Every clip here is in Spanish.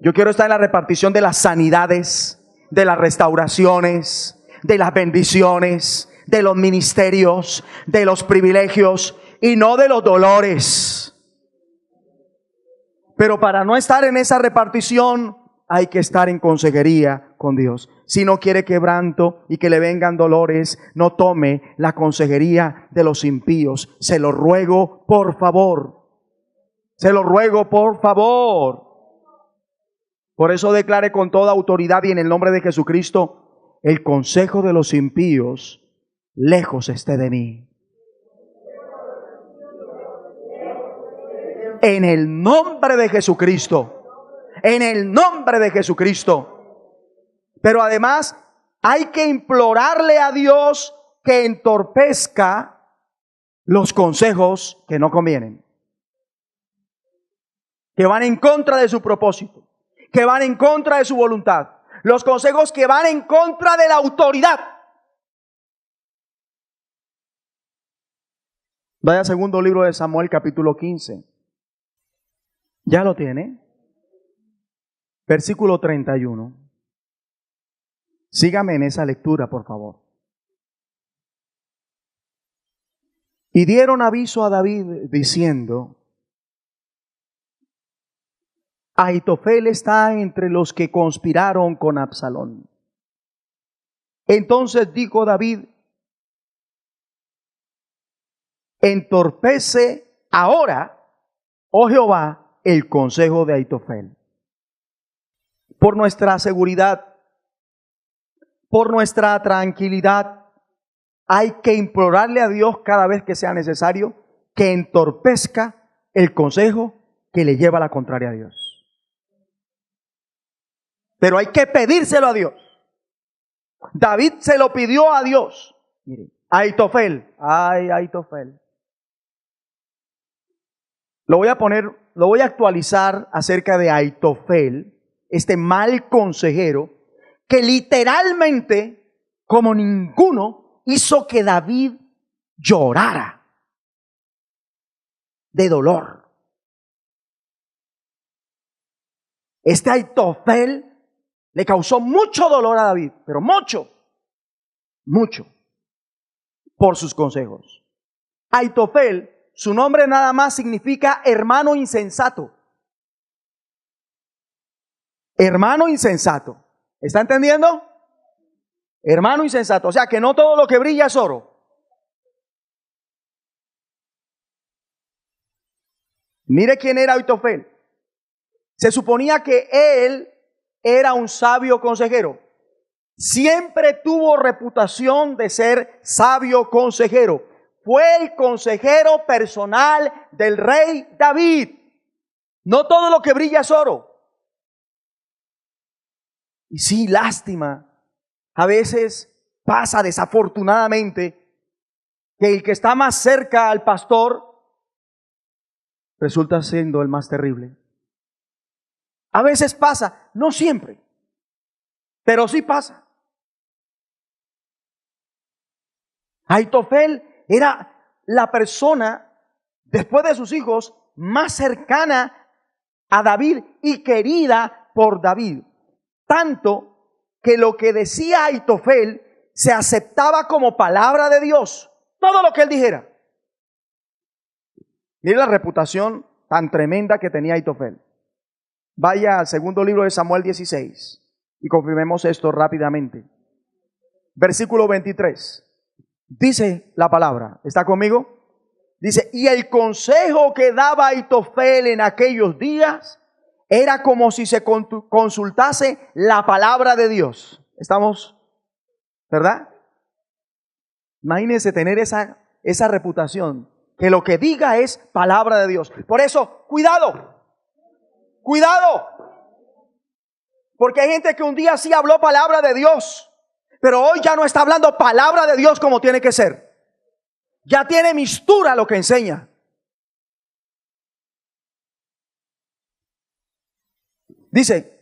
Yo quiero estar en la repartición de las sanidades, de las restauraciones, de las bendiciones, de los ministerios, de los privilegios y no de los dolores. Pero para no estar en esa repartición hay que estar en consejería con Dios. Si no quiere quebranto y que le vengan dolores, no tome la consejería de los impíos. Se lo ruego por favor. Se lo ruego por favor. Por eso declare con toda autoridad y en el nombre de Jesucristo: el consejo de los impíos lejos esté de mí. En el nombre de Jesucristo. En el nombre de Jesucristo. Pero además hay que implorarle a Dios que entorpezca los consejos que no convienen, que van en contra de su propósito, que van en contra de su voluntad, los consejos que van en contra de la autoridad. Vaya al segundo libro de Samuel, capítulo 15. ¿Ya lo tiene? Versículo 31. Sígame en esa lectura, por favor. Y dieron aviso a David diciendo: Ahitofel está entre los que conspiraron con Absalón. Entonces dijo David: entorpece ahora, oh Jehová, el consejo de Ahitofel. Por nuestra seguridad, por nuestra tranquilidad, hay que implorarle a Dios cada vez que sea necesario que entorpezca el consejo que le lleva a la contraria a Dios. Pero hay que pedírselo a Dios. David se lo pidió a Dios. Miren, Ahitofel, ay, Ahitofel. Lo voy a actualizar acerca de Ahitofel, este mal consejero que literalmente, como ninguno, hizo que David llorara de dolor. Este Ahitofel le causó mucho dolor a David, pero mucho, por sus consejos. Ahitofel, su nombre nada más significa hermano insensato. Hermano insensato. ¿Está entendiendo? Hermano insensato. O sea que no todo lo que brilla es oro. Mire quién era Ahitofel. Se suponía que él era un sabio consejero. Siempre tuvo reputación de ser sabio consejero. Fue el consejero personal del rey David. No todo lo que brilla es oro. Y sí, lástima. A veces pasa desafortunadamente que el que está más cerca al pastor resulta siendo el más terrible. A veces pasa, no siempre, pero sí pasa. Ahitofel era la persona, después de sus hijos, más cercana a David y querida por David. Tanto que lo que decía Ahitofel se aceptaba como palabra de Dios. Todo lo que él dijera. Mire la reputación tan tremenda que tenía Ahitofel. Vaya al segundo libro de Samuel 16 y confirmemos esto rápidamente. Versículo 23. Dice la palabra, ¿está conmigo? Dice: y el consejo que daba Ahitofel en aquellos días era como si se consultase la palabra de Dios. ¿Estamos? ¿Verdad? Imagínense tener esa reputación, que lo que diga es palabra de Dios. Por eso, cuidado, cuidado. Porque hay gente que un día sí habló palabra de Dios, pero hoy ya no está hablando palabra de Dios como tiene que ser. Ya tiene mistura lo que enseña. Dice: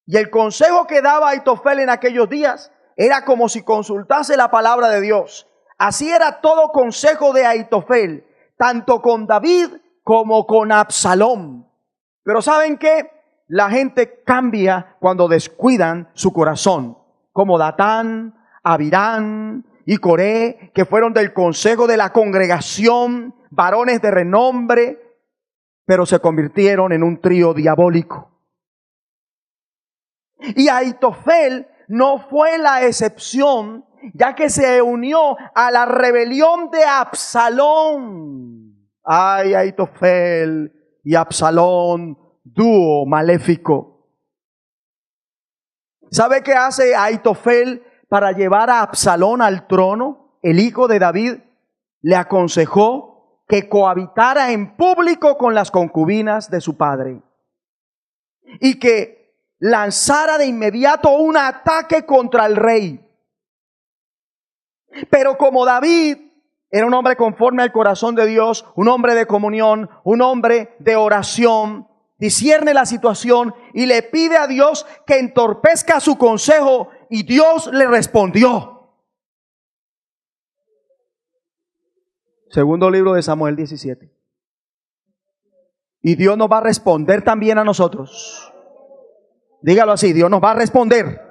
y el consejo que daba Ahitofel en aquellos días era como si consultase la palabra de Dios. Así era todo consejo de Ahitofel, tanto con David como con Absalón. Pero ¿saben qué? la gente cambia cuando descuidan su corazón, como Datán, Abirán y Coré, que fueron del consejo de la congregación, varones de renombre, pero se convirtieron en un trío diabólico. Y Ahitofel no fue la excepción, ya que se unió a la rebelión de Absalón. Ay, Ahitofel y Absalón, dúo maléfico. ¿Sabe qué hace Ahitofel para llevar a Absalón al trono? El hijo de David le aconsejó que cohabitara en público con las concubinas de su padre y que lanzara de inmediato un ataque contra el rey. Pero como David era un hombre conforme al corazón de Dios, un hombre de comunión, un hombre de oración, discierne la situación y le pide a Dios que entorpezca su consejo, y Dios le respondió. Segundo libro de Samuel 17. Y Dios nos va a responder también a nosotros. Dígalo así, Dios nos va a responder.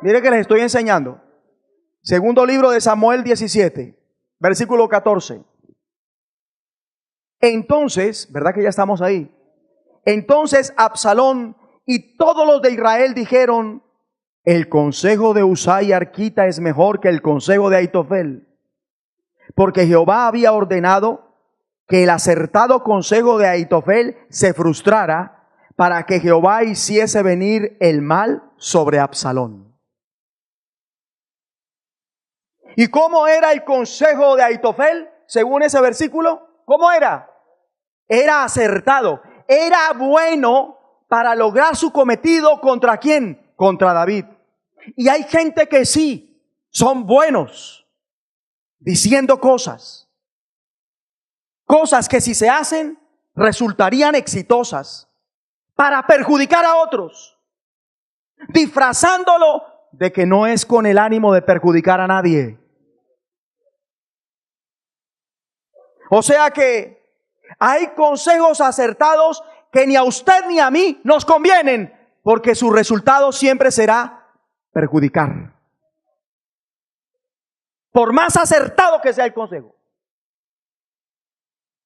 Mire que les estoy enseñando. Segundo libro de Samuel 17, versículo 14. Entonces, ¿verdad que ya estamos ahí? Entonces Absalón y todos los de Israel dijeron: el consejo de Husai arquita es mejor que el consejo de Ahitofel, porque Jehová había ordenado que el acertado consejo de Ahitofel se frustrara, para que Jehová hiciese venir el mal sobre Absalón. ¿Y cómo era el consejo de Ahitofel según ese versículo? ¿Cómo era? Era acertado, era bueno para lograr su cometido. ¿Contra quién? Contra David. Y hay gente que sí, son buenos diciendo cosas que si se hacen resultarían exitosas para perjudicar a otros, disfrazándolo de que no es con el ánimo de perjudicar a nadie. O sea que hay consejos acertados que ni a usted ni a mí nos convienen, porque su resultado siempre será perjudicar, por más acertado que sea el consejo.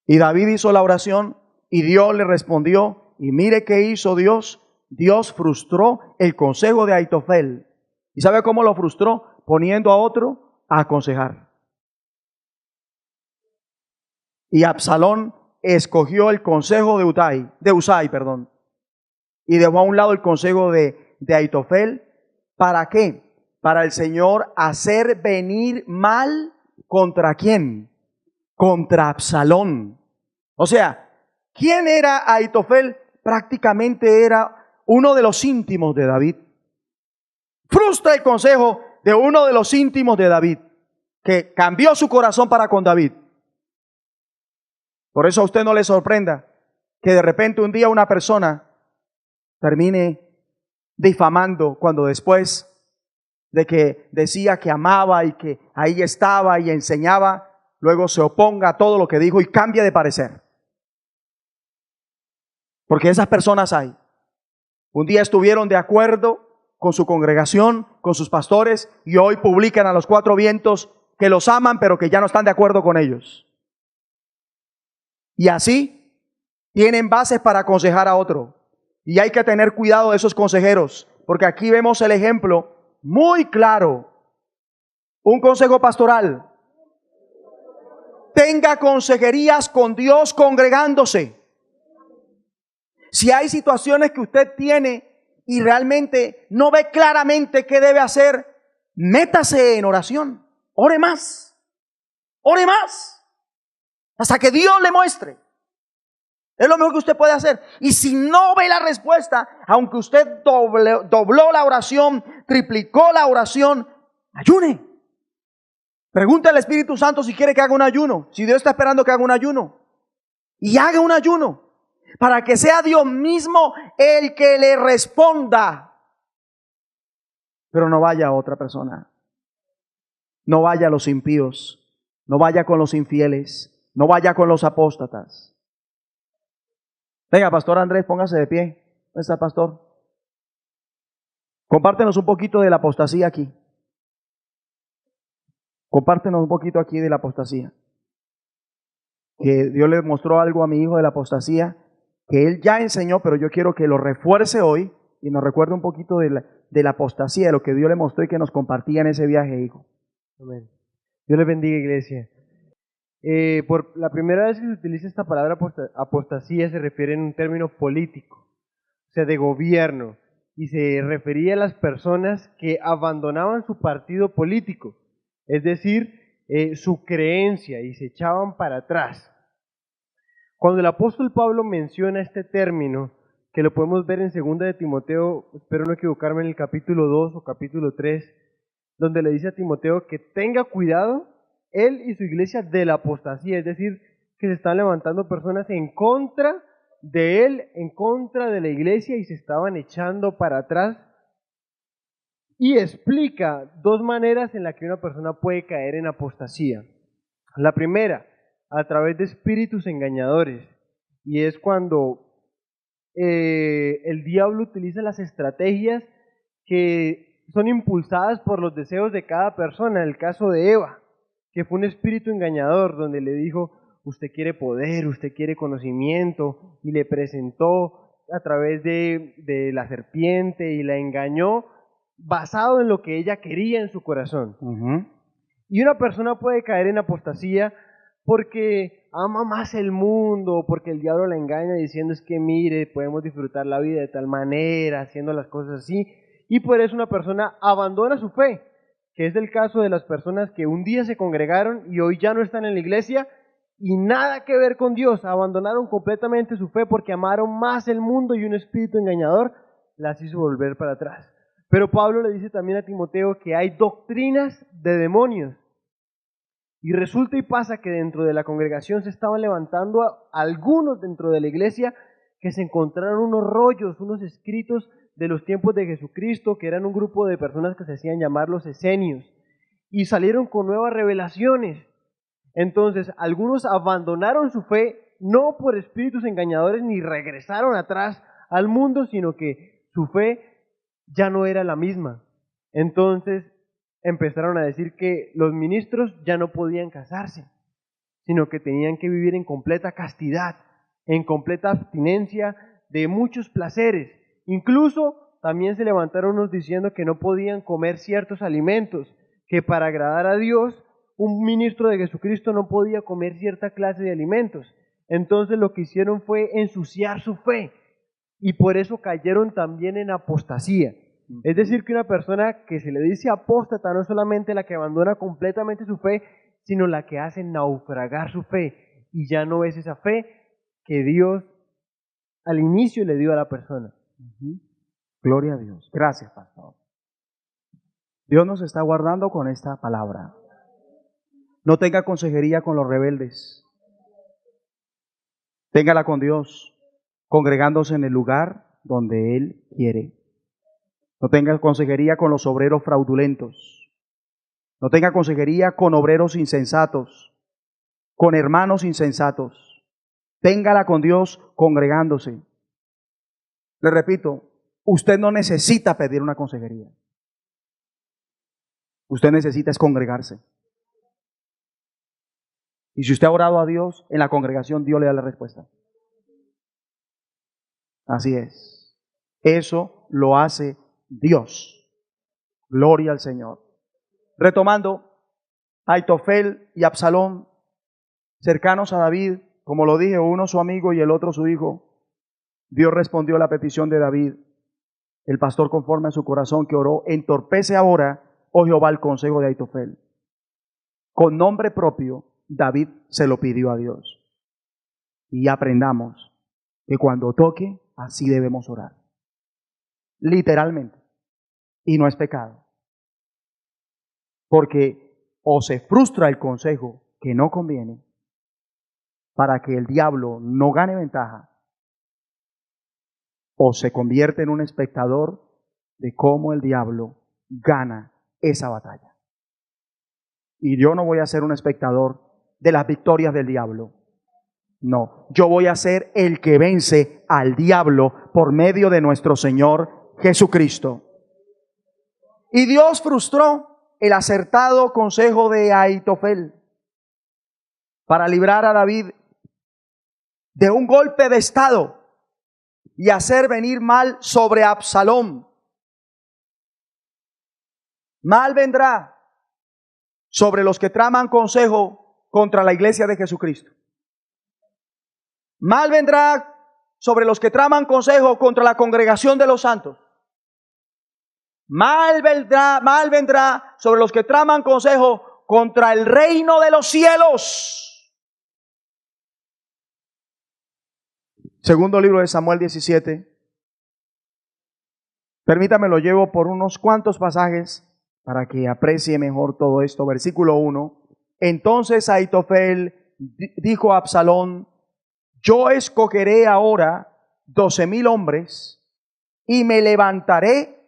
Y David hizo la oración y Dios le respondió. Y mire qué hizo Dios. Dios frustró el consejo de Ahitofel. ¿Y sabe cómo lo frustró? Poniendo a otro a aconsejar. Y Absalón escogió el consejo de Husai, y dejó a un lado el consejo de Ahitofel. ¿Para qué? Para el Señor hacer venir mal. ¿Contra quién? Contra Absalón. O sea, ¿quién era Ahitofel? Prácticamente era uno de los íntimos de David. Frustra el consejo de uno de los íntimos de David, que cambió su corazón para con David. Por eso a usted no le sorprenda que de repente un día una persona termine difamando, cuando después de que decía que amaba y que ahí estaba y enseñaba, luego se oponga a todo lo que dijo y cambia de parecer. Porque esas personas hay. Un día estuvieron de acuerdo con su congregación, con sus pastores, y hoy publican a los cuatro vientos que los aman, pero que ya no están de acuerdo con ellos. Y así tienen bases para aconsejar a otro. Y hay que tener cuidado de esos consejeros, porque aquí vemos el ejemplo muy claro. Un consejo pastoral: tenga consejerías con Dios congregándose. Si hay situaciones que usted tiene y realmente no ve claramente qué debe hacer, métase en oración. Ore más. Ore más. Hasta que Dios le muestre. Es lo mejor que usted puede hacer. Y si no ve la respuesta, aunque usted dobló la oración, triplicó la oración, ayune. Pregunte al Espíritu Santo si quiere que haga un ayuno. Si Dios está esperando que haga un ayuno. Y haga un ayuno. Para que sea Dios mismo el que le responda. Pero no vaya a otra persona. No vaya a los impíos. No vaya con los infieles. No vaya con los apóstatas. Venga, Pastor Andrés, póngase de pie. ¿Dónde está el pastor? Compártenos un poquito de la apostasía aquí. Compártenos un poquito aquí de la apostasía. Que Dios le mostró algo a mi hijo de la apostasía, que él ya enseñó, pero yo quiero que lo refuerce hoy y nos recuerde un poquito de la apostasía, de lo que Dios le mostró y que nos compartía en ese viaje, hijo. Amén. Dios les bendiga, iglesia. Por la primera vez que se utiliza esta palabra apostasía se refiere en un término político, o sea, de gobierno, y se refería a las personas que abandonaban su partido político, es decir, su creencia, y se echaban para atrás. Cuando el apóstol Pablo menciona este término, que lo podemos ver en 2 de Timoteo, espero no equivocarme, en el capítulo 2 o capítulo 3, donde le dice a Timoteo que tenga cuidado él y su iglesia de la apostasía, es decir, que se están levantando personas en contra de él, en contra de la iglesia, y se estaban echando para atrás. Y explica dos maneras en las que una persona puede caer en apostasía. La primera, a través de espíritus engañadores, y es cuando el diablo utiliza las estrategias que son impulsadas por los deseos de cada persona. En el caso de Eva, que fue un espíritu engañador, donde le dijo, usted quiere poder, usted quiere conocimiento, y le presentó a través de la serpiente y la engañó basado en lo que ella quería en su corazón. Y una persona puede caer en apostasía porque ama más el mundo, porque el diablo la engaña diciendo es que mire, podemos disfrutar la vida de tal manera, haciendo las cosas así, y por eso una persona abandona su fe, que es el caso de las personas que un día se congregaron y hoy ya no están en la iglesia y nada que ver con Dios, abandonaron completamente su fe porque amaron más el mundo y un espíritu engañador las hizo volver para atrás. Pero Pablo le dice también a Timoteo que hay doctrinas de demonios. Y resulta y pasa que dentro de la congregación se estaban levantando algunos dentro de la iglesia que se encontraron unos rollos, unos escritos de los tiempos de Jesucristo, que eran un grupo de personas que se hacían llamar los esenios, y salieron con nuevas revelaciones. Entonces, algunos abandonaron su fe, no por espíritus engañadores, ni regresaron atrás al mundo, sino que su fe ya no era la misma. Entonces empezaron a decir que los ministros ya no podían casarse, sino que tenían que vivir en completa castidad, en completa abstinencia de muchos placeres. Incluso también se levantaron unos diciendo que no podían comer ciertos alimentos, que para agradar a Dios, un ministro de Jesucristo no podía comer cierta clase de alimentos. Entonces lo que hicieron fue ensuciar su fe, y por eso cayeron también en apostasía. Es decir, que una persona que se le dice apóstata no es solamente la que abandona completamente su fe, sino la que hace naufragar su fe, y ya no es esa fe que Dios al inicio le dio a la persona. Gloria a Dios. Gracias, pastor. Dios nos está guardando con esta palabra. No tenga consejería con los rebeldes. Téngala con Dios, congregándose en el lugar donde Él quiere. No tenga consejería con los obreros fraudulentos. No tenga consejería con obreros insensatos, con hermanos insensatos. Téngala con Dios congregándose. Le repito, usted no necesita pedir una consejería. Usted necesita es congregarse. Y si usted ha orado a Dios en la congregación, Dios le da la respuesta. Así es. Eso lo hace Dios. Gloria al Señor. Retomando, Aitofel y Absalón, cercanos a David, como lo dije, uno su amigo y el otro su hijo, Dios respondió a la petición de David. El pastor, conforme a su corazón que oró, entorpece ahora, oh Jehová, el consejo de Aitofel. Con nombre propio, David se lo pidió a Dios. Y aprendamos que cuando toque, así debemos orar. Literalmente. Y no es pecado. Porque o se frustra el consejo que no conviene para que el diablo no gane ventaja, o se convierte en un espectador de cómo el diablo gana esa batalla. Y yo no voy a ser un espectador de las victorias del diablo. No, yo voy a ser el que vence al diablo por medio de nuestro Señor Jesucristo. Y Dios frustró el acertado consejo de Ahitofel para librar a David de un golpe de estado y hacer venir mal sobre Absalón. Mal vendrá sobre los que traman consejo contra la iglesia de Jesucristo. Mal vendrá sobre los que traman consejo contra la congregación de los santos. Mal vendrá sobre los que traman consejo contra el reino de los cielos. Segundo libro de Samuel 17. Permítame, lo llevo por unos cuantos pasajes para que aprecie mejor todo esto. Versículo 1. Entonces Ahitofel dijo a Absalón: yo escogeré ahora 12,000 hombres y me levantaré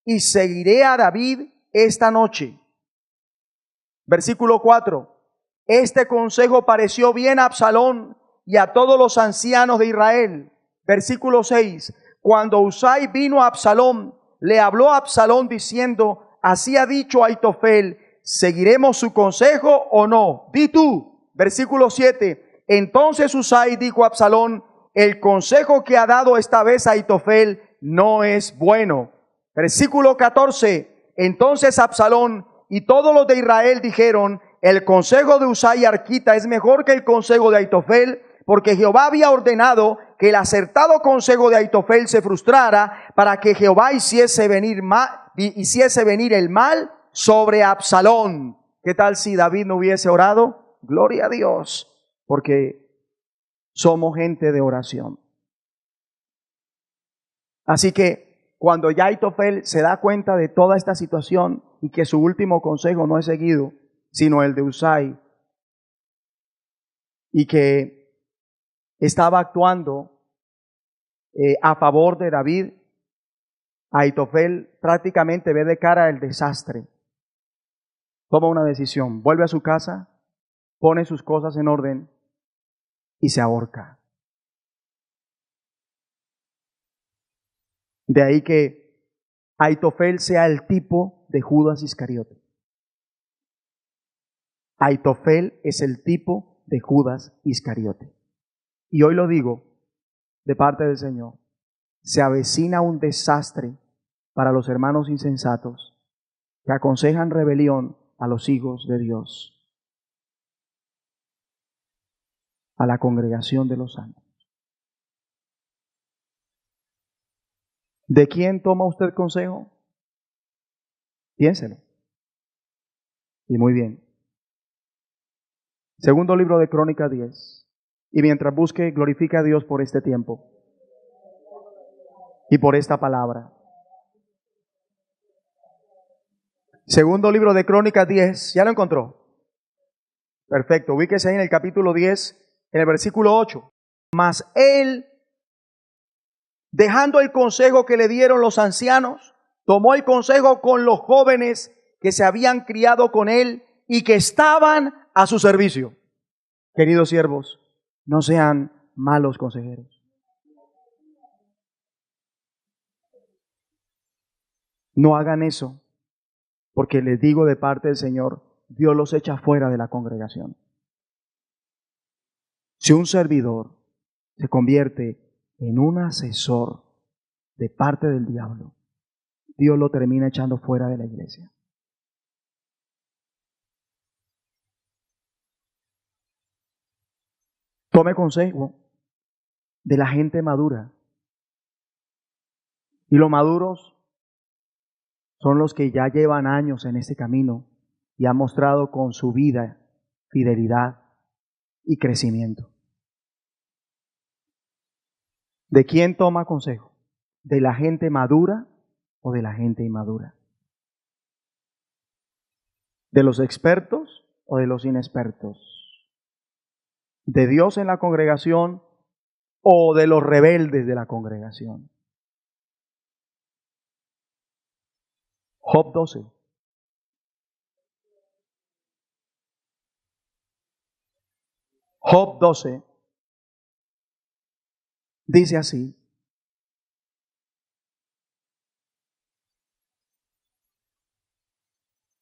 y seguiré a David esta noche. Versículo 4. Este consejo pareció bien a Absalón y a todos los ancianos de Israel. Versículo 6. Cuando Husai vino a Absalón, le habló a Absalón diciendo: así ha dicho Ahitofel, ¿seguiremos su consejo o no? Di tú. Versículo 7. Entonces Husai dijo a Absalón: el consejo que ha dado esta vez Ahitofel no es bueno. Versículo 14. Entonces Absalón y todos los de Israel dijeron: el consejo de Husai arquita es mejor que el consejo de Ahitofel, porque Jehová había ordenado que el acertado consejo de Ahitofel se frustrara para que Jehová hiciese venir el mal sobre Absalón. ¿Qué tal si David no hubiese orado? Gloria a Dios, porque somos gente de oración. Así que cuando ya Ahitofel se da cuenta de toda esta situación y que su último consejo no es seguido, sino el de Husai, y que estaba actuando a favor de David, Ahitofel prácticamente ve de cara el desastre. Toma una decisión, vuelve a su casa, pone sus cosas en orden y se ahorca. De ahí que Ahitofel sea el tipo de Judas Iscariote. Ahitofel es el tipo de Judas Iscariote. Y hoy lo digo de parte del Señor. Se avecina un desastre para los hermanos insensatos que aconsejan rebelión a los hijos de Dios, a la congregación de los santos. ¿De quién toma usted consejo? Piénselo. Y muy bien. Segundo libro de Crónicas 10. Y mientras busque, glorifica a Dios por este tiempo y por esta palabra. Segundo libro de Crónicas 10. ¿Ya lo encontró? Perfecto. Ubíquese ahí en el capítulo 10, en el versículo 8. Mas él, dejando el consejo que le dieron los ancianos, tomó el consejo con los jóvenes que se habían criado con él y que estaban a su servicio. Queridos siervos, no sean malos consejeros. No hagan eso, porque les digo de parte del Señor, Dios los echa fuera de la congregación. Si un servidor se convierte en un asesor de parte del diablo, Dios lo termina echando fuera de la iglesia. Tome consejo de la gente madura. Y los maduros son los que ya llevan años en este camino y han mostrado con su vida fidelidad y crecimiento. ¿De quién toma consejo? ¿De la gente madura o de la gente inmadura? ¿De los expertos o de los inexpertos? ¿De Dios en la congregación o de los rebeldes de la congregación? Job 12. Job 12, Dice así.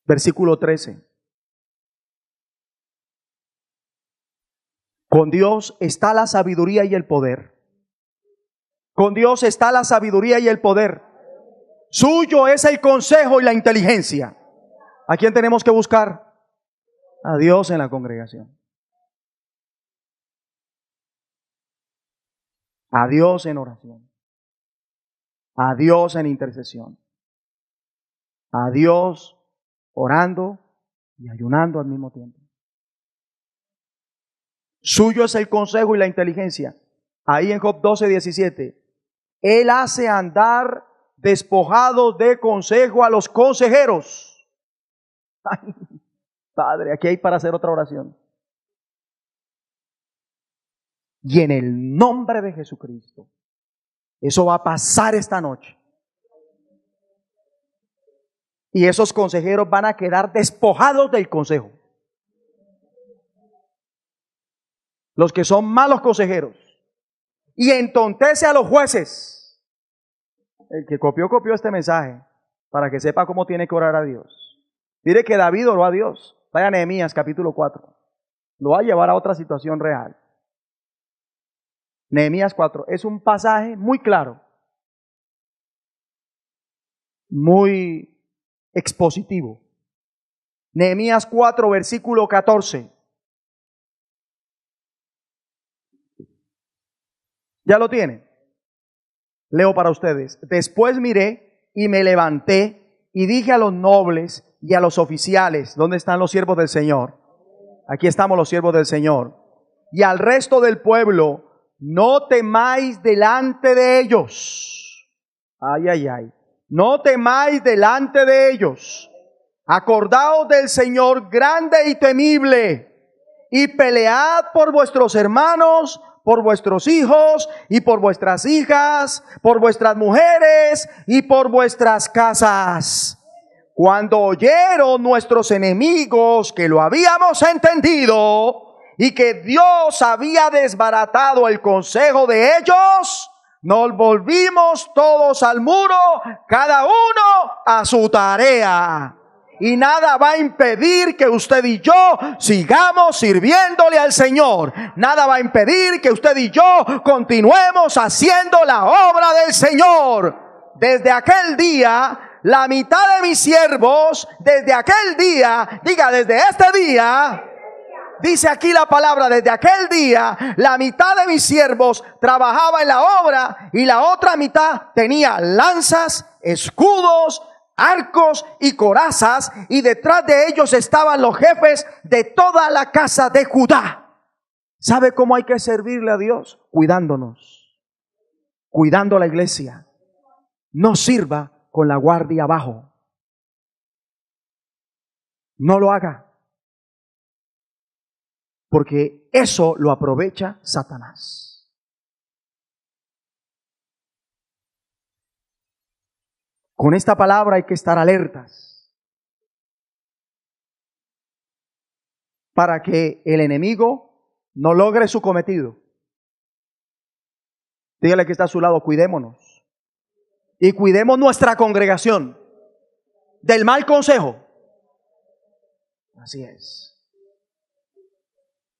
Versículo 13. Con Dios está la sabiduría y el poder. Con Dios está la sabiduría y el poder. Suyo es el consejo y la inteligencia. ¿A quién tenemos que buscar? A Dios en la congregación. A Dios en oración. A Dios en intercesión. A Dios orando y ayunando al mismo tiempo. Suyo es el consejo y la inteligencia. Ahí en Job 12:17. Él hace andar despojados de consejo a los consejeros. Ay, Padre, aquí hay para hacer otra oración. Y en el nombre de Jesucristo, eso va a pasar esta noche. Y esos consejeros van a quedar despojados del consejo. Los que son malos consejeros. Y entontece a los jueces. El que copió este mensaje para que sepa cómo tiene que orar a Dios. Mire que David oró a Dios. Vaya a Nehemías capítulo 4. Lo va a llevar a otra situación real. Nehemías 4 es un pasaje muy claro, muy expositivo. Nehemías 4, versículo 14. ¿Ya lo tiene? Leo para ustedes. Después miré y me levanté y dije a los nobles y a los oficiales, ¿dónde están los siervos del Señor? Aquí estamos los siervos del Señor. Y al resto del pueblo, no temáis delante de ellos. Ay, ay, ay. No temáis delante de ellos. Acordaos del Señor grande y temible, y pelead por vuestros hermanos, por vuestros hijos y por vuestras hijas, por vuestras mujeres y por vuestras casas. Cuando oyeron nuestros enemigos que lo habíamos entendido y que Dios había desbaratado el consejo de ellos, nos volvimos todos al muro, cada uno a su tarea. Y nada va a impedir que usted y yo sigamos sirviéndole al Señor. Nada va a impedir que usted y yo continuemos haciendo la obra del Señor. Desde aquel día, la mitad de mis siervos, desde aquel día, diga desde este día, dice aquí la palabra, desde aquel día, la mitad de mis siervos trabajaba en la obra y la otra mitad tenía lanzas, escudos, arcos y corazas, y detrás de ellos estaban los jefes de toda la casa de Judá. ¿Sabe cómo hay que servirle a Dios? Cuidándonos, cuidando a la iglesia. No sirva con la guardia abajo. No lo haga, porque eso lo aprovecha Satanás. Con esta palabra hay que estar alertas para que el enemigo no logre su cometido. Dígale que está a su lado, cuidémonos. Y cuidemos nuestra congregación del mal consejo. Así es.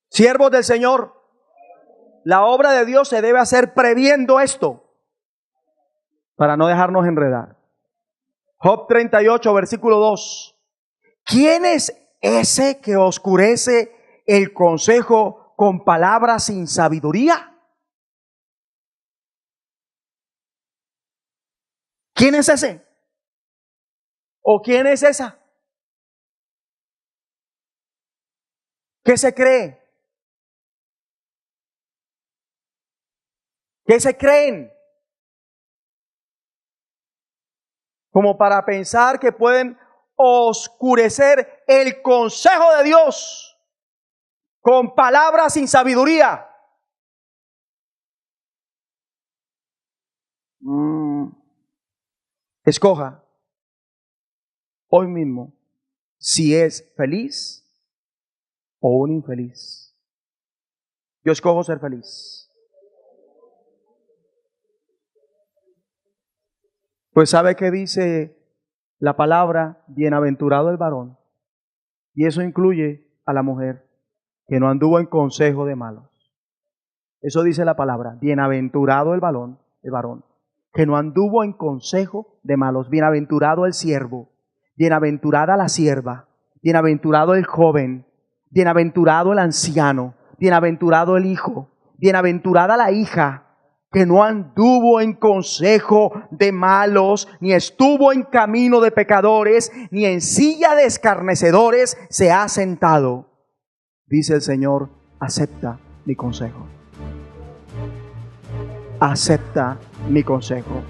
Siervos del Señor, la obra de Dios se debe hacer previendo esto para no dejarnos enredar. Job 38, versículo 2. ¿Quién es ese que oscurece el consejo con palabras sin sabiduría? ¿Quién es ese? ¿O quién es esa? ¿Qué se cree? ¿Qué se creen? Como para pensar que pueden oscurecer el consejo de Dios con palabras sin sabiduría. Escoja hoy mismo si es feliz o un infeliz. Yo escojo ser feliz. Pues ¿sabe qué dice la palabra? Bienaventurado el varón. Y eso incluye a la mujer que no anduvo en consejo de malos. Eso dice la palabra. Bienaventurado el varón, que no anduvo en consejo de malos. Bienaventurado el siervo, bienaventurada la sierva, bienaventurado el joven, bienaventurado el anciano, bienaventurado el hijo, bienaventurada la hija, que no anduvo en consejo de malos, ni estuvo en camino de pecadores, ni en silla de escarnecedores se ha sentado. Dice el Señor, acepta mi consejo. Acepta mi consejo.